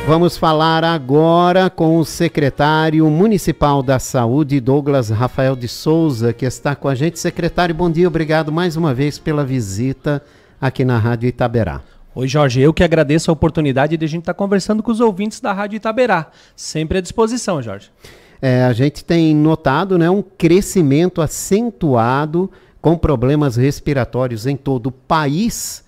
Vamos falar agora com o secretário municipal da Saúde, Douglas Rafael de Souza, que está com a gente. Secretário, bom dia, obrigado mais uma vez pela visita aqui na Rádio Itaberá. Oi, Jorge, eu que agradeço a oportunidade de a gente estar conversando com os ouvintes da Rádio Itaberá. Sempre à disposição, Jorge. A gente tem notado, né, um crescimento acentuado com problemas respiratórios em todo o país,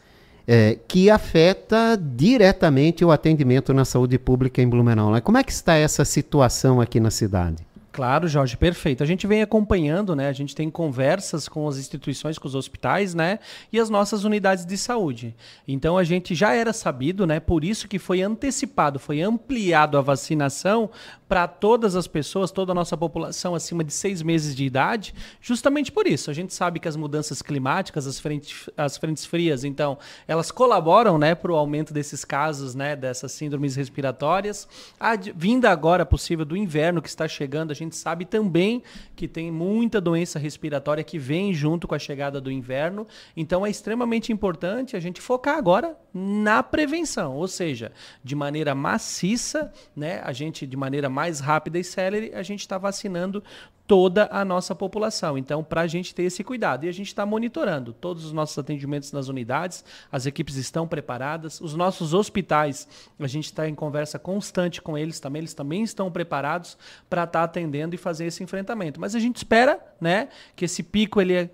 que afeta diretamente o atendimento na saúde pública em Blumenau, né? Como é que está essa situação aqui na cidade? Claro, Jorge, perfeito. A gente vem acompanhando, né? A gente tem conversas com as instituições, com os hospitais, né? E as nossas unidades de saúde. Então a gente já era sabido, né? Por isso que foi antecipado, foi ampliado a vacinação para todas as pessoas, toda a nossa população acima de 6 meses de idade, justamente por isso. A gente sabe que as mudanças climáticas, as frentes frias, então, elas colaboram, né, para o aumento desses casos, né, dessas síndromes respiratórias. A vinda agora possível do inverno que está chegando, a gente sabe também que tem muita doença respiratória que vem junto com a chegada do inverno. Então, é extremamente importante a gente focar agora na prevenção, ou seja, de maneira maciça, né, a gente de maneira mais rápida e célere, a gente está vacinando toda a nossa população. Então, para a gente ter esse cuidado. E a gente está monitorando todos os nossos atendimentos nas unidades, as equipes estão preparadas, os nossos hospitais, a gente está em conversa constante com eles também estão preparados para estar atendendo e fazer esse enfrentamento. Mas a gente espera, né, que esse pico ele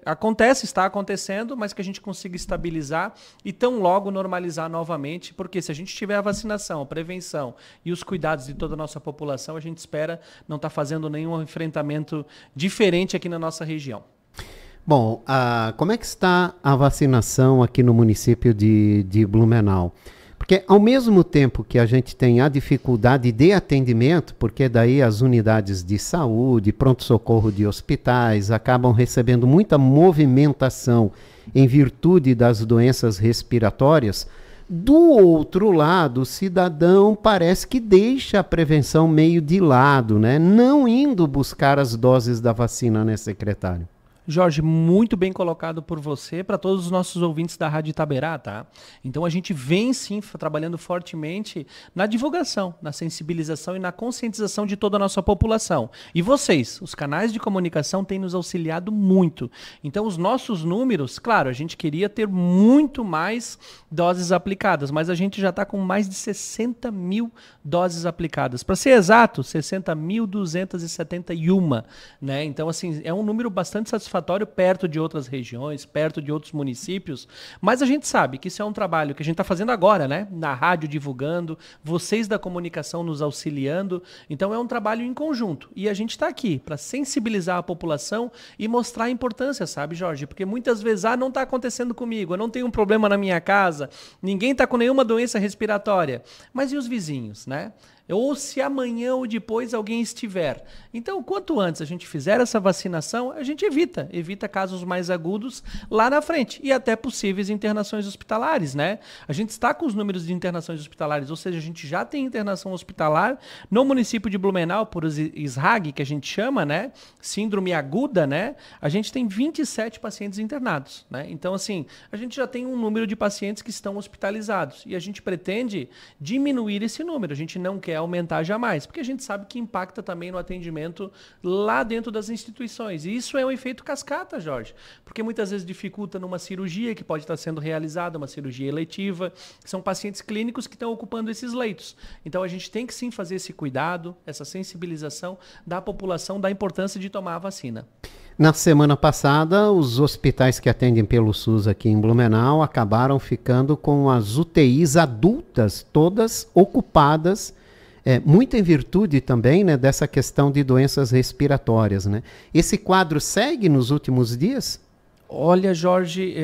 está acontecendo, mas que a gente consiga estabilizar e tão logo normalizar novamente, porque se a gente tiver a vacinação, a prevenção e os cuidados de toda a nossa população, a gente espera não estar fazendo nenhum enfrentamento diferente aqui na nossa região. Bom, como é que está a vacinação aqui no município de Blumenau? Porque ao mesmo tempo que a gente tem a dificuldade de atendimento, porque daí as unidades de saúde, pronto-socorro de hospitais acabam recebendo muita movimentação em virtude das doenças respiratórias, do outro lado, o cidadão parece que deixa a prevenção meio de lado, né? Não indo buscar as doses da vacina, né, secretário? Jorge, muito bem colocado por você, para todos os nossos ouvintes da Rádio Itaberá, tá? Então a gente vem sim trabalhando fortemente na divulgação, na sensibilização e na conscientização de toda a nossa população. E vocês, os canais de comunicação, têm nos auxiliado muito. Então os nossos números, claro, a gente queria ter muito mais doses aplicadas, mas a gente já está com mais de 60 mil doses aplicadas. Para ser exato, 60.271, né? Então assim, é um número bastante satisfatório, perto de outras regiões, perto de outros municípios, mas a gente sabe que isso é um trabalho que a gente está fazendo agora, né? Na rádio divulgando, vocês da comunicação nos auxiliando, então é um trabalho em conjunto e a gente está aqui para sensibilizar a população e mostrar a importância, sabe, Jorge? Porque muitas vezes, não está acontecendo comigo, eu não tenho um problema na minha casa, ninguém está com nenhuma doença respiratória, mas e os vizinhos, né? Ou se amanhã ou depois alguém estiver. Então, quanto antes a gente fizer essa vacinação, a gente evita casos mais agudos lá na frente e até possíveis internações hospitalares, né? A gente está com os números de internações hospitalares, ou seja, a gente já tem internação hospitalar no município de Blumenau, por SRAG, que a gente chama, né? Síndrome aguda, né? A gente tem 27 pacientes internados, né? Então, assim, a gente já tem um número de pacientes que estão hospitalizados e a gente pretende diminuir esse número. A gente não quer aumentar jamais, porque a gente sabe que impacta também no atendimento lá dentro das instituições. E isso é um efeito cascata, Jorge, porque muitas vezes dificulta numa cirurgia que pode estar sendo realizada, uma cirurgia eletiva, são pacientes clínicos que estão ocupando esses leitos. Então a gente tem que sim fazer esse cuidado, essa sensibilização da população da importância de tomar a vacina. Na semana passada, os hospitais que atendem pelo SUS aqui em Blumenau acabaram ficando com as UTIs adultas todas ocupadas, muito em virtude também, né, dessa questão de doenças respiratórias, né? Esse quadro segue nos últimos dias? Olha, Jorge,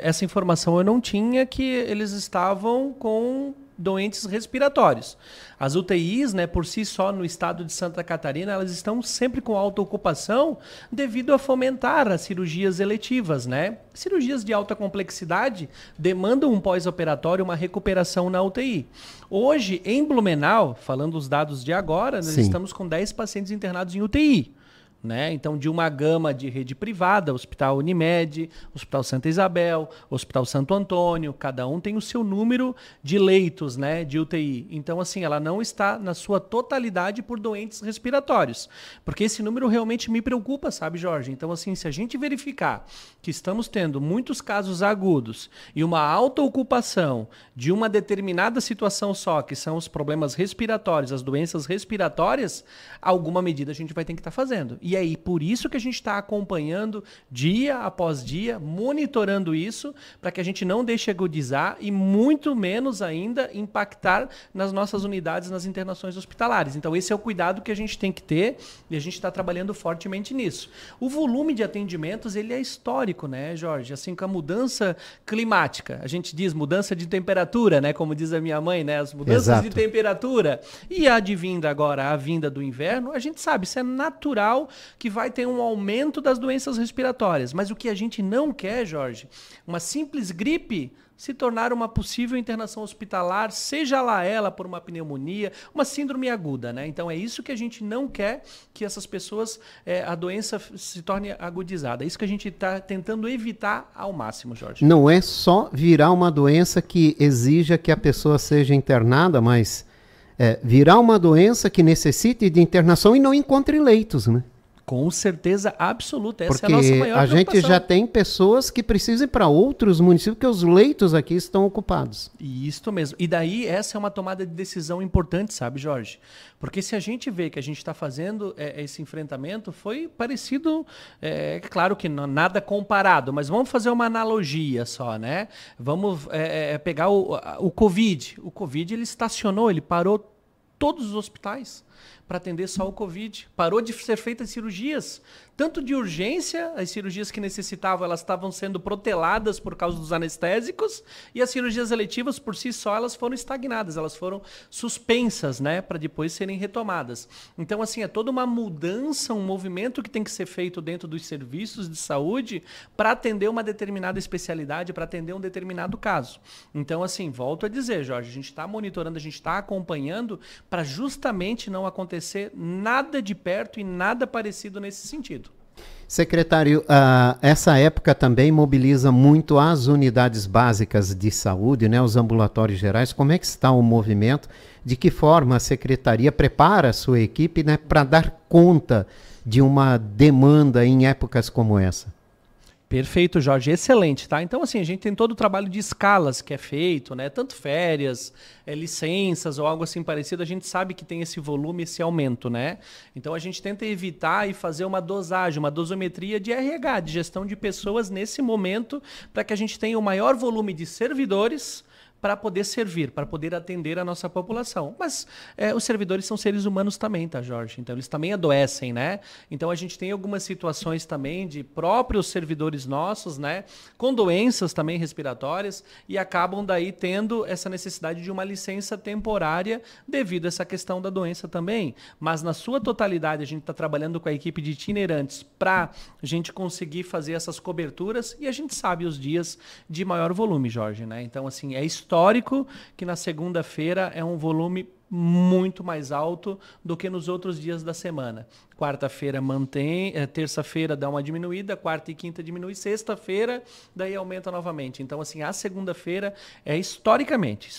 essa informação eu não tinha, que eles estavam com doentes respiratórios. As UTIs, né, por si só no estado de Santa Catarina, elas estão sempre com alta ocupação devido a fomentar as cirurgias eletivas, né? Cirurgias de alta complexidade demandam um pós-operatório, uma recuperação na UTI. Hoje, em Blumenau, falando os dados de agora, nós estamos com 10 pacientes internados em UTI. né? Então, de uma gama de rede privada, Hospital Unimed, Hospital Santa Isabel, Hospital Santo Antônio, cada um tem o seu número de leitos, né, de UTI. Então, assim, ela não está na sua totalidade por doentes respiratórios, porque esse número realmente me preocupa, sabe, Jorge? Então, assim, se a gente verificar que estamos tendo muitos casos agudos e uma alta ocupação de uma determinada situação só, que são os problemas respiratórios, as doenças respiratórias, alguma medida a gente vai ter que estar fazendo. E aí, por isso que a gente está acompanhando dia após dia, monitorando isso, para que a gente não deixe agudizar e muito menos ainda impactar nas nossas unidades, nas internações hospitalares. Então, esse é o cuidado que a gente tem que ter e a gente está trabalhando fortemente nisso. O volume de atendimentos, ele é histórico, né, Jorge? Assim, com a mudança climática, a gente diz mudança de temperatura, né, como diz a minha mãe, né, as mudanças de temperatura e advinda agora a vinda do inverno, a gente sabe, isso é natural que vai ter um aumento das doenças respiratórias. Mas o que a gente não quer, Jorge, uma simples gripe se tornar uma possível internação hospitalar, seja lá ela por uma pneumonia, uma síndrome aguda, né? Então é isso que a gente não quer, que essas pessoas, a doença se torne agudizada. É isso que a gente está tentando evitar ao máximo, Jorge. Não é só virar uma doença que exija que a pessoa seja internada, mas virar uma doença que necessite de internação e não encontre leitos, né? Com certeza absoluta, essa porque é a nossa maior preocupação. Porque a gente já tem pessoas que precisam ir para outros municípios, porque os leitos aqui estão ocupados. Isso mesmo. E daí essa é uma tomada de decisão importante, sabe, Jorge? Porque se a gente vê que a gente está fazendo esse enfrentamento, foi parecido, claro que não, nada comparado, mas vamos fazer uma analogia só, né? Vamos pegar o Covid. O Covid, ele estacionou, ele parou todos os hospitais para atender só o Covid. Parou de ser feitas cirurgias. Tanto de urgência, as cirurgias que necessitavam, elas estavam sendo proteladas por causa dos anestésicos, e as cirurgias eletivas, por si só, elas foram estagnadas, elas foram suspensas, né, para depois serem retomadas. Então, assim, é toda uma mudança, um movimento que tem que ser feito dentro dos serviços de saúde para atender uma determinada especialidade, para atender um determinado caso. Então, assim, volto a dizer, Jorge, a gente está monitorando, a gente está acompanhando para justamente não acontecer nada de perto e nada parecido nesse sentido. Secretário, essa época também mobiliza muito as unidades básicas de saúde, né, os ambulatórios gerais. Como é que está o movimento? De que forma a Secretaria prepara a sua equipe, né, para dar conta de uma demanda em épocas como essa? Perfeito, Jorge. Excelente, tá? Então, assim, a gente tem todo o trabalho de escalas que é feito, né? Tanto férias, licenças ou algo assim parecido, a gente sabe que tem esse volume, esse aumento, né? Então, a gente tenta evitar e fazer uma dosagem, uma dosometria de RH, de gestão de pessoas nesse momento, para que a gente tenha o maior volume de servidores para poder servir, para poder atender a nossa população. Mas os servidores são seres humanos também, tá, Jorge? Então, eles também adoecem, né? Então, a gente tem algumas situações também de próprios servidores nossos, né, com doenças também respiratórias e acabam daí tendo essa necessidade de uma licença temporária devido a essa questão da doença também. Mas, na sua totalidade, a gente está trabalhando com a equipe de itinerantes para a gente conseguir fazer essas coberturas e a gente sabe os dias de maior volume, Jorge, né? Então, assim, é histórico que na segunda-feira é um volume muito mais alto do que nos outros dias da semana. Quarta-feira mantém, terça-feira dá uma diminuída, quarta e quinta diminui, sexta-feira daí aumenta novamente. Então, assim, a segunda-feira é historicamente,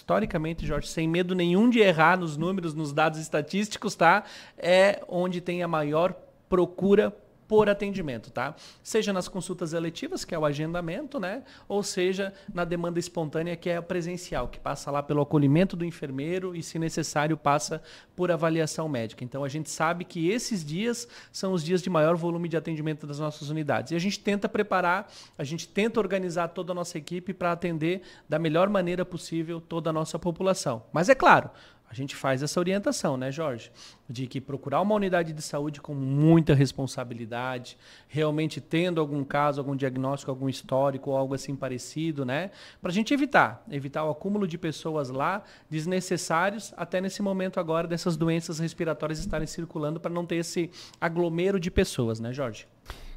Jorge, sem medo nenhum de errar nos números, nos dados estatísticos, tá? É onde tem a maior procura por atendimento, tá? Seja nas consultas eletivas, que é o agendamento, né? Ou seja, na demanda espontânea, que é a presencial, que passa lá pelo acolhimento do enfermeiro e, se necessário, passa por avaliação médica. Então, a gente sabe que esses dias são os dias de maior volume de atendimento das nossas unidades. E a gente tenta preparar, a gente tenta organizar toda a nossa equipe para atender da melhor maneira possível toda a nossa população. Mas, é claro, a gente faz essa orientação, né, Jorge? De que procurar uma unidade de saúde com muita responsabilidade, realmente tendo algum caso, algum diagnóstico, algum histórico ou algo assim parecido, né? Para a gente evitar o acúmulo de pessoas lá desnecessários, até nesse momento agora dessas doenças respiratórias estarem circulando, para não ter esse aglomero de pessoas, né, Jorge?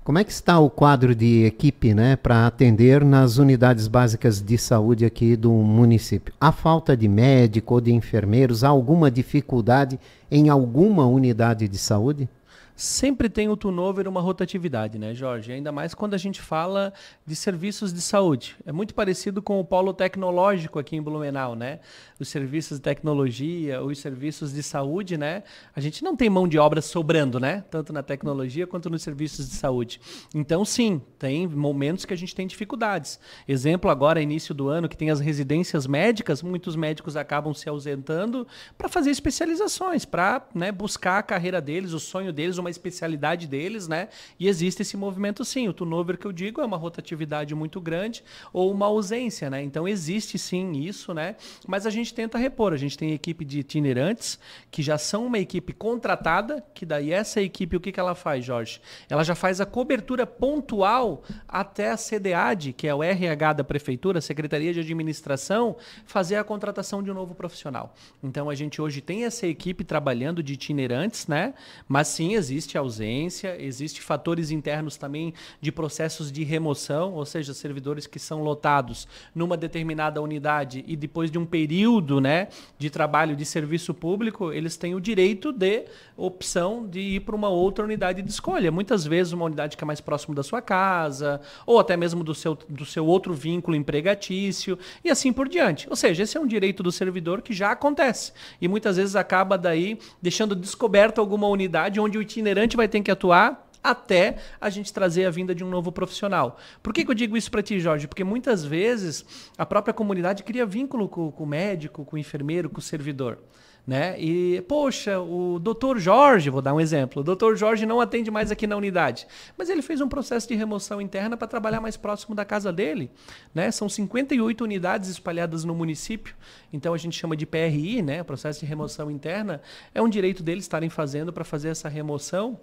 Como é que está o quadro de equipe, né, para atender nas unidades básicas de saúde aqui do município? Há falta de médico ou de enfermeiros? Há alguma dificuldade em alguma unidade de saúde? Sempre tem o turnover, uma rotatividade, né, Jorge? Ainda mais quando a gente fala de serviços de saúde. É muito parecido com o polo tecnológico aqui em Blumenau, né? Os serviços de tecnologia, os serviços de saúde, né? A gente não tem mão de obra sobrando, né? Tanto na tecnologia quanto nos serviços de saúde. Então, sim, tem momentos que a gente tem dificuldades. Exemplo agora, início do ano, que tem as residências médicas, muitos médicos acabam se ausentando para fazer especializações, para, né, buscar a carreira deles, o sonho deles, uma especialidade deles, né? E existe esse movimento, sim. O turnover que eu digo é uma rotatividade muito grande ou uma ausência, né? Então existe sim isso, né? Mas a gente tenta repor. A gente tem equipe de itinerantes que já são uma equipe contratada, que daí essa equipe, o que ela faz, Jorge? Ela já faz a cobertura pontual até a CDAD, que é o RH da Prefeitura, Secretaria de Administração, fazer a contratação de um novo profissional. Então a gente hoje tem essa equipe trabalhando de itinerantes, né? Mas sim, existe ausência, existe fatores internos também de processos de remoção, ou seja, servidores que são lotados numa determinada unidade e depois de um período, né, de trabalho de serviço público, eles têm o direito de opção de ir para uma outra unidade de escolha. Muitas vezes uma unidade que é mais próximo da sua casa, ou até mesmo do seu outro vínculo empregatício, e assim por diante. Ou seja, esse é um direito do servidor que já acontece. E muitas vezes acaba daí deixando descoberta alguma unidade onde o itinerante vai ter que atuar até a gente trazer a vinda de um novo profissional. Por que eu digo isso para ti, Jorge? Porque muitas vezes a própria comunidade cria vínculo com o médico, com o enfermeiro, com o servidor. Né? E, poxa, o Dr. Jorge, vou dar um exemplo, o Dr. Jorge não atende mais aqui na unidade, mas ele fez um processo de remoção interna para trabalhar mais próximo da casa dele, né? São 58 unidades espalhadas no município, então a gente chama de PRI, né? Processo de remoção interna, é um direito deles estarem fazendo para fazer essa remoção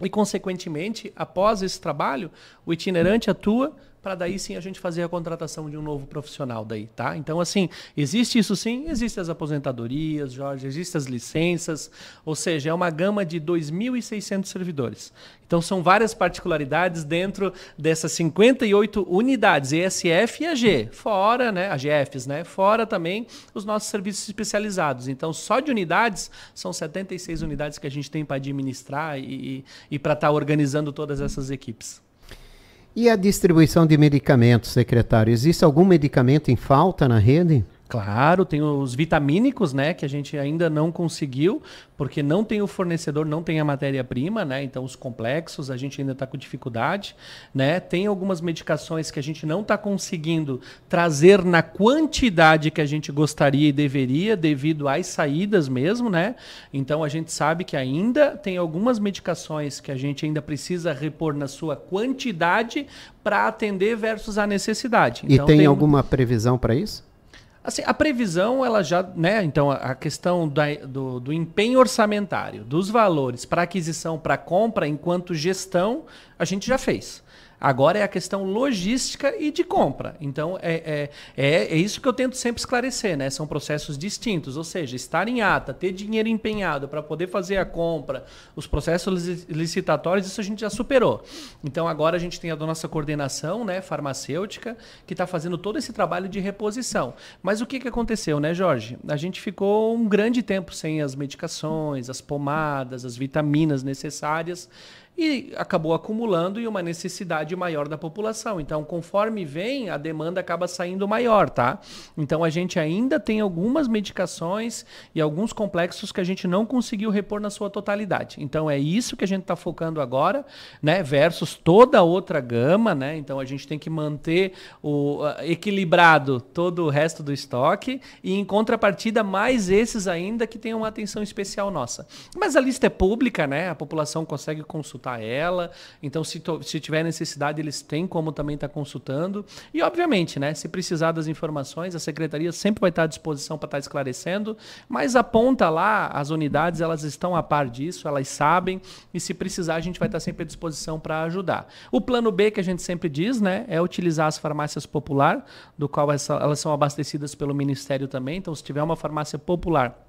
e, consequentemente, após esse trabalho, o itinerante atua para daí sim a gente fazer a contratação de um novo profissional daí, tá? Então, assim, existe isso sim, existem as aposentadorias, Jorge, existem as licenças, ou seja, é uma gama de 2.600 servidores. Então, são várias particularidades dentro dessas 58 unidades, ESF e AG, fora, né, AGFs, né, fora também os nossos serviços especializados. Então, só de unidades, são 76 unidades que a gente tem para administrar e para estar organizando todas essas equipes. E a distribuição de medicamentos, secretário? Existe algum medicamento em falta na rede? Claro, tem os vitamínicos, né, que a gente ainda não conseguiu, porque não tem o fornecedor, não tem a matéria-prima, né, então os complexos a gente ainda está com dificuldade, né, tem algumas medicações que a gente não está conseguindo trazer na quantidade que a gente gostaria e deveria, devido às saídas mesmo, né, então a gente sabe que ainda tem algumas medicações que a gente ainda precisa repor na sua quantidade para atender versus a necessidade. Então, e tem alguma previsão para isso? Assim, a previsão, ela já, né? Então, a questão do empenho orçamentário, dos valores para aquisição, para compra, enquanto gestão, a gente já fez. Agora é a questão logística e de compra. Então, é isso que eu tento sempre esclarecer, né? São processos distintos, ou seja, estar em ata, ter dinheiro empenhado para poder fazer a compra, os processos licitatórios, isso a gente já superou. Então, agora a gente tem a nossa coordenação, né, farmacêutica, que está fazendo todo esse trabalho de reposição. Mas o que aconteceu, né, Jorge? A gente ficou um grande tempo sem as medicações, as pomadas, as vitaminas necessárias, e acabou acumulando e uma necessidade maior da população. Então, conforme vem, a demanda acaba saindo maior, tá? Então, a gente ainda tem algumas medicações e alguns complexos que a gente não conseguiu repor na sua totalidade. Então, é isso que a gente está focando agora, né? Versus toda a outra gama, né? Então, a gente tem que manter equilibrado todo o resto do estoque e, em contrapartida, mais esses ainda que tenham uma atenção especial nossa. Mas a lista é pública, né? A população consegue consultar ela, então se tiver necessidade eles têm como também estar consultando e obviamente, né, se precisar das informações a secretaria sempre vai estar à disposição para estar esclarecendo, mas aponta lá as unidades, elas estão a par disso, elas sabem e se precisar a gente vai estar sempre à disposição para ajudar. O plano B que a gente sempre diz, né, é utilizar as farmácias popular, do qual elas são abastecidas pelo Ministério também, então se tiver uma farmácia popular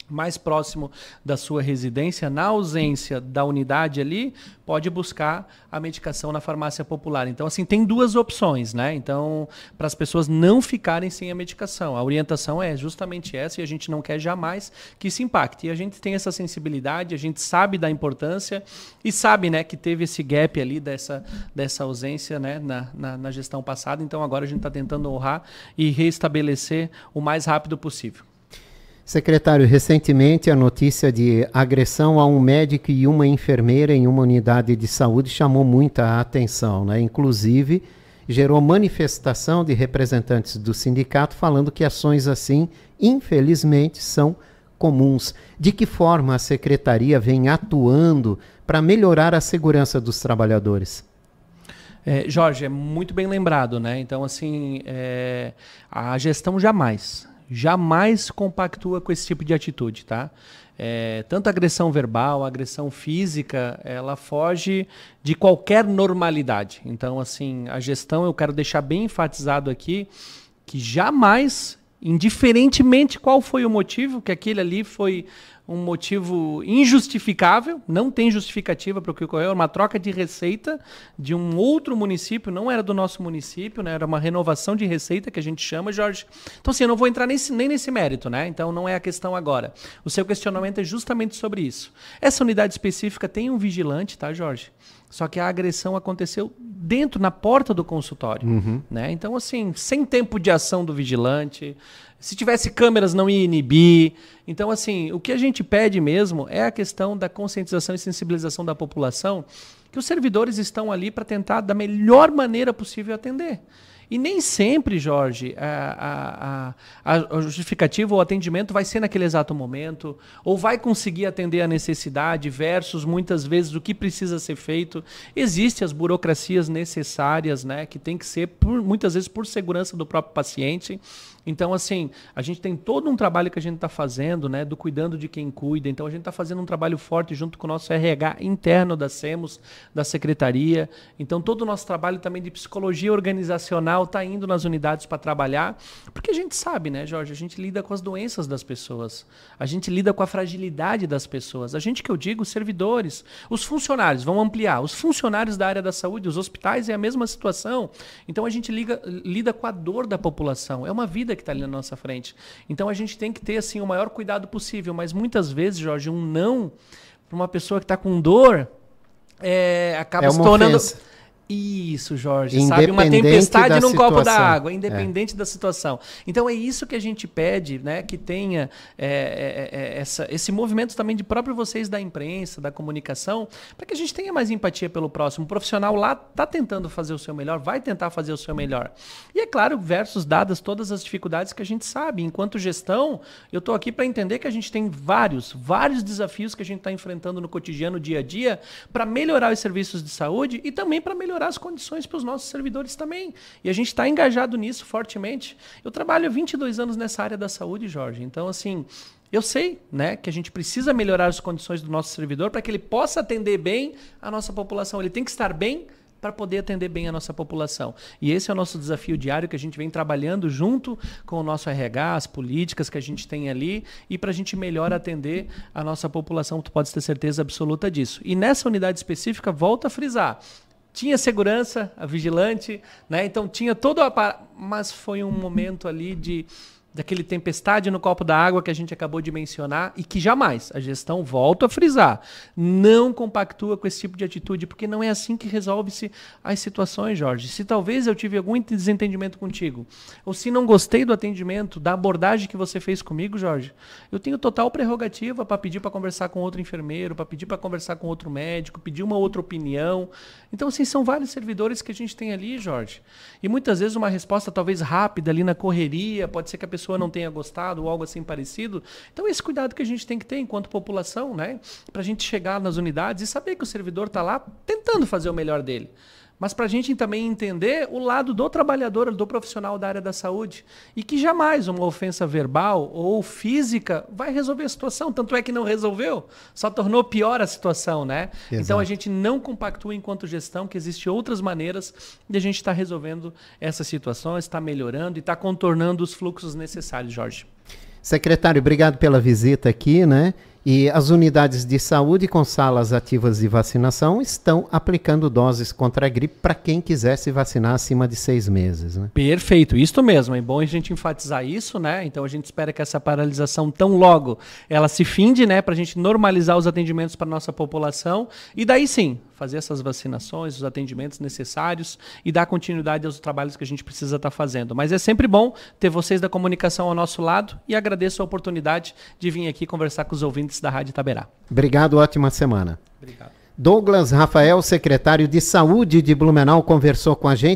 mais próximo da sua residência, na ausência da unidade ali, pode buscar a medicação na farmácia popular. Então, assim, tem duas opções, né? Então, para as pessoas não ficarem sem a medicação. A orientação é justamente essa e a gente não quer jamais que isso impacte. E a gente tem essa sensibilidade, a gente sabe da importância e sabe, né, que teve esse gap ali dessa ausência, né, na gestão passada. Então, agora a gente está tentando honrar e restabelecer o mais rápido possível. Secretário, recentemente a notícia de agressão a um médico e uma enfermeira em uma unidade de saúde chamou muita atenção, né? Inclusive, gerou manifestação de representantes do sindicato falando que ações assim, infelizmente, são comuns. De que forma a secretaria vem atuando para melhorar a segurança dos trabalhadores? Jorge, é muito bem lembrado, né? Então, assim, a gestão jamais compactua com esse tipo de atitude, tá? Tanto a agressão verbal, a agressão física, ela foge de qualquer normalidade. Então, assim, a gestão, eu quero deixar bem enfatizado aqui, que jamais, indiferentemente qual foi o motivo, que aquele ali foi um motivo injustificável, não tem justificativa para o que ocorreu, uma troca de receita de um outro município, não era do nosso município, né? Era uma renovação de receita que a gente chama, Jorge. Então, assim, eu não vou entrar nem nesse mérito, né? Então, não é a questão agora. O seu questionamento é justamente sobre isso. Essa unidade específica tem um vigilante, tá, Jorge? Só que a agressão aconteceu dentro, na porta do consultório. Né? Então, assim, sem tempo de ação do vigilante, se tivesse câmeras não ia inibir. Então, assim, o que a gente pede mesmo é a questão da conscientização e sensibilização da população, que os servidores estão ali para tentar, da melhor maneira possível, atender. E nem sempre, Jorge, a justificativa ou o atendimento vai ser naquele exato momento, ou vai conseguir atender a necessidade versus, muitas vezes, o que precisa ser feito. Existem as burocracias necessárias, né, que tem que ser, muitas vezes, por segurança do próprio paciente. Então, assim, a gente tem todo um trabalho que a gente está fazendo, né, do cuidando de quem cuida. Então, a gente está fazendo um trabalho forte junto com o nosso RH interno da SEMOS, da Secretaria. Então, todo o nosso trabalho também de psicologia organizacional está indo nas unidades para trabalhar. Porque a gente sabe, né, Jorge, a gente lida com as doenças das pessoas. A gente lida com a fragilidade das pessoas. A gente, que eu digo, os servidores, os funcionários, vamos ampliar, os funcionários da área da saúde, os hospitais é a mesma situação. Então, a gente lida com a dor da população. É uma vida que está ali na nossa frente. Então a gente tem que ter assim o maior cuidado possível, mas muitas vezes, Jorge, um não para uma pessoa que está com dor acaba se tornando... Ofensa. Isso, Jorge, sabe? Uma tempestade num copo da água, independente da situação. Então é isso que a gente pede, né? Que tenha esse movimento também de próprio vocês da imprensa, da comunicação, para que a gente tenha mais empatia pelo próximo. O profissional lá está tentando fazer o seu melhor, vai tentar fazer o seu melhor. E é claro, versus dadas todas as dificuldades que a gente sabe. Enquanto gestão, eu estou aqui para entender que a gente tem vários desafios que a gente está enfrentando no cotidiano, dia a dia, para melhorar os serviços de saúde e também para melhorar as condições para os nossos servidores também. E a gente está engajado nisso fortemente. Eu trabalho há 22 anos nessa área da saúde, Jorge. Então, assim, eu sei, né, que a gente precisa melhorar as condições do nosso servidor para que ele possa atender bem a nossa população. Ele tem que estar bem para poder atender bem a nossa população. E esse é o nosso desafio diário que a gente vem trabalhando junto com o nosso RH, as políticas que a gente tem ali, e para a gente melhor atender a nossa população, tu pode ter certeza absoluta disso. E nessa unidade específica, volto a frisar, tinha segurança, a vigilante, né? Então tinha todo o aparato, mas foi um momento ali daquele tempestade no copo da água que a gente acabou de mencionar e que jamais a gestão, volto a frisar, não compactua com esse tipo de atitude, porque não é assim que resolve-se as situações, Jorge. Se talvez eu tive algum desentendimento contigo, ou se não gostei do atendimento, da abordagem que você fez comigo, Jorge, eu tenho total prerrogativa para pedir para conversar com outro enfermeiro, para pedir para conversar com outro médico, pedir uma outra opinião. Então, assim, são vários servidores que a gente tem ali, Jorge. E muitas vezes uma resposta talvez rápida ali na correria, pode ser que a pessoa não tenha gostado ou algo assim parecido. Então, esse cuidado que a gente tem que ter enquanto população, né? Para a gente chegar nas unidades e saber que o servidor está lá tentando fazer o melhor dele. Mas para a gente também entender o lado do trabalhador, do profissional da área da saúde. E que jamais uma ofensa verbal ou física vai resolver a situação. Tanto é que não resolveu, só tornou pior a situação, né? Exato. Então a gente não compactua enquanto gestão que existem outras maneiras de a gente estar resolvendo essas situações, estar melhorando e estar contornando os fluxos necessários, Jorge. Secretário, obrigado pela visita aqui, né? E as unidades de saúde com salas ativas de vacinação estão aplicando doses contra a gripe para quem quiser se vacinar acima de 6 meses, né? Perfeito, isso mesmo. É bom a gente enfatizar isso, né? Então a gente espera que essa paralisação tão logo ela se finde, né? Para a gente normalizar os atendimentos para nossa população e daí sim fazer essas vacinações, os atendimentos necessários e dar continuidade aos trabalhos que a gente precisa estar fazendo. Mas é sempre bom ter vocês da comunicação ao nosso lado e agradeço a oportunidade de vir aqui conversar com os ouvintes da Rádio Itaberá. Obrigado, ótima semana. Obrigado. Douglas Rafael, secretário de Saúde de Blumenau, conversou com a gente.